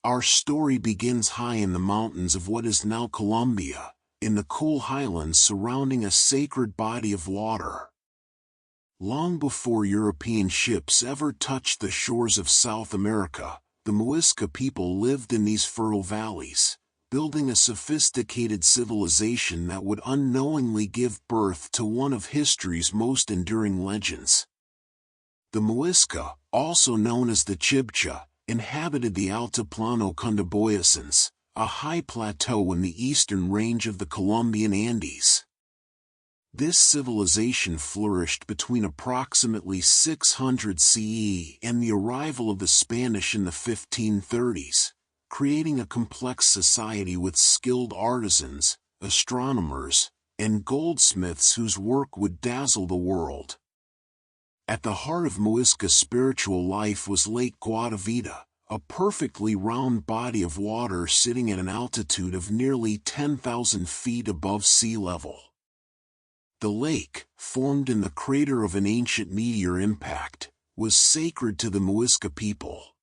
Our story begins high in the mountains of what is now Colombia, in the cool highlands surrounding a sacred body of water. Long before European ships ever touched the shores of South America, the Muisca people lived in these fertile valleys, building a sophisticated civilization that would unknowingly give birth to one of history's most enduring legends. The Muisca, also known as the Chibcha, inhabited the Altiplano Cundiboyacense, a high plateau in the eastern range of the Colombian Andes. This civilization flourished between approximately 600 CE and the arrival of the Spanish in the 1530s, creating a complex society with skilled artisans, astronomers, and goldsmiths whose work would dazzle the world. At the heart of Muisca's spiritual life was Lake Guatavita, a perfectly round body of water sitting at an altitude of nearly 10,000 feet above sea level. The lake, formed in the crater of an ancient meteor impact, was sacred to the Muisca people.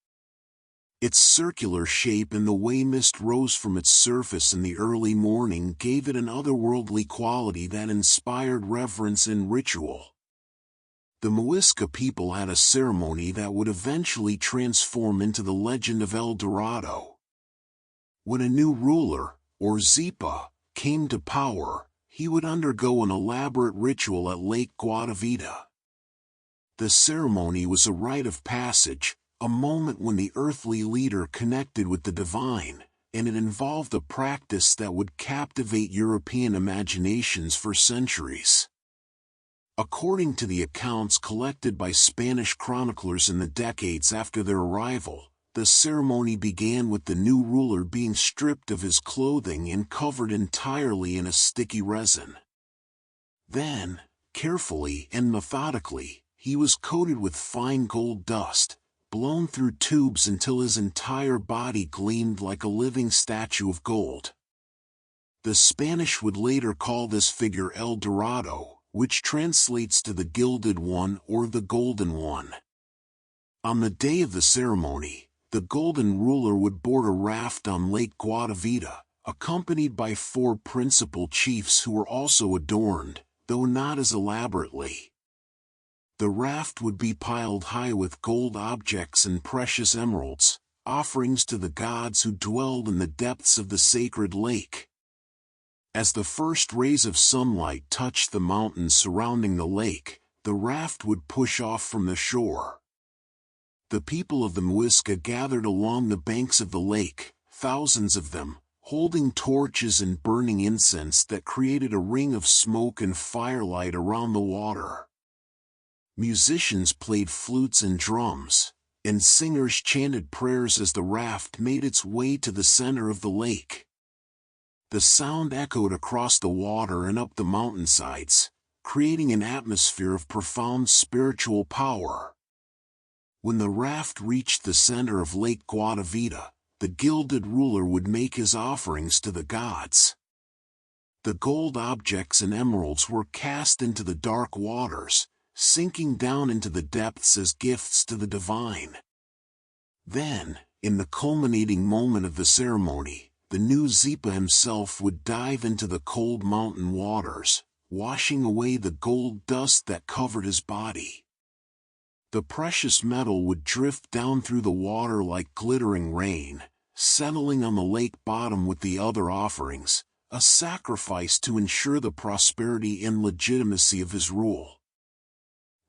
Its circular shape and the way mist rose from its surface in the early morning gave it an otherworldly quality that inspired reverence and ritual. The Muisca people had a ceremony that would eventually transform into the legend of El Dorado. When a new ruler, or Zipa, came to power, he would undergo an elaborate ritual at Lake Guatavita. The ceremony was a rite of passage, a moment when the earthly leader connected with the divine, and it involved a practice that would captivate European imaginations for centuries. According to the accounts collected by Spanish chroniclers in the decades after their arrival, the ceremony began with the new ruler being stripped of his clothing and covered entirely in a sticky resin. Then, carefully and methodically, he was coated with fine gold dust, blown through tubes until his entire body gleamed like a living statue of gold. The Spanish would later call this figure El Dorado, which translates to the Gilded One or the Golden One. On the day of the ceremony, the golden ruler would board a raft on Lake Guatavita, accompanied by 4 principal chiefs who were also adorned, though not as elaborately. The raft would be piled high with gold objects and precious emeralds, offerings to the gods who dwelled in the depths of the sacred lake. As the first rays of sunlight touched the mountains surrounding the lake, the raft would push off from the shore. The people of the Muisca gathered along the banks of the lake, thousands of them, holding torches and burning incense that created a ring of smoke and firelight around the water. Musicians played flutes and drums, and singers chanted prayers as the raft made its way to the center of the lake. The sound echoed across the water and up the mountainsides, creating an atmosphere of profound spiritual power. When the raft reached the center of Lake Guatavita, the gilded ruler would make his offerings to the gods. The gold objects and emeralds were cast into the dark waters, sinking down into the depths as gifts to the divine. Then, in the culminating moment of the ceremony, the new Zipa himself would dive into the cold mountain waters, washing away the gold dust that covered his body. The precious metal would drift down through the water like glittering rain, settling on the lake bottom with the other offerings, a sacrifice to ensure the prosperity and legitimacy of his rule.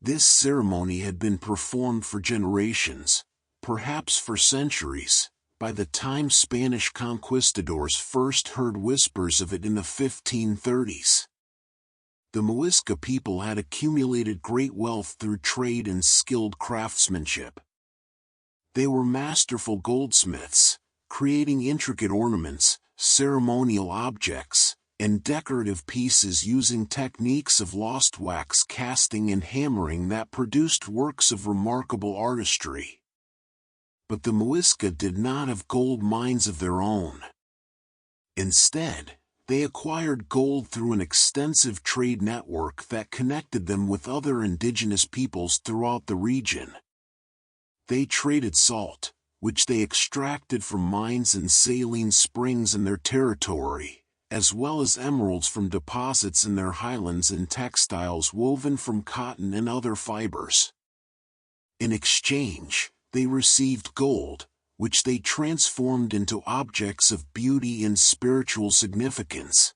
This ceremony had been performed for generations, perhaps for centuries, by the time Spanish conquistadors first heard whispers of it in the 1530s. The Muisca people had accumulated great wealth through trade and skilled craftsmanship. They were masterful goldsmiths, creating intricate ornaments, ceremonial objects, and decorative pieces using techniques of lost wax casting and hammering that produced works of remarkable artistry. But the Muisca did not have gold mines of their own. Instead, they acquired gold through an extensive trade network that connected them with other indigenous peoples throughout the region. They traded salt, which they extracted from mines and saline springs in their territory, as well as emeralds from deposits in their highlands and textiles woven from cotton and other fibers. In exchange, they received gold, which they transformed into objects of beauty and spiritual significance.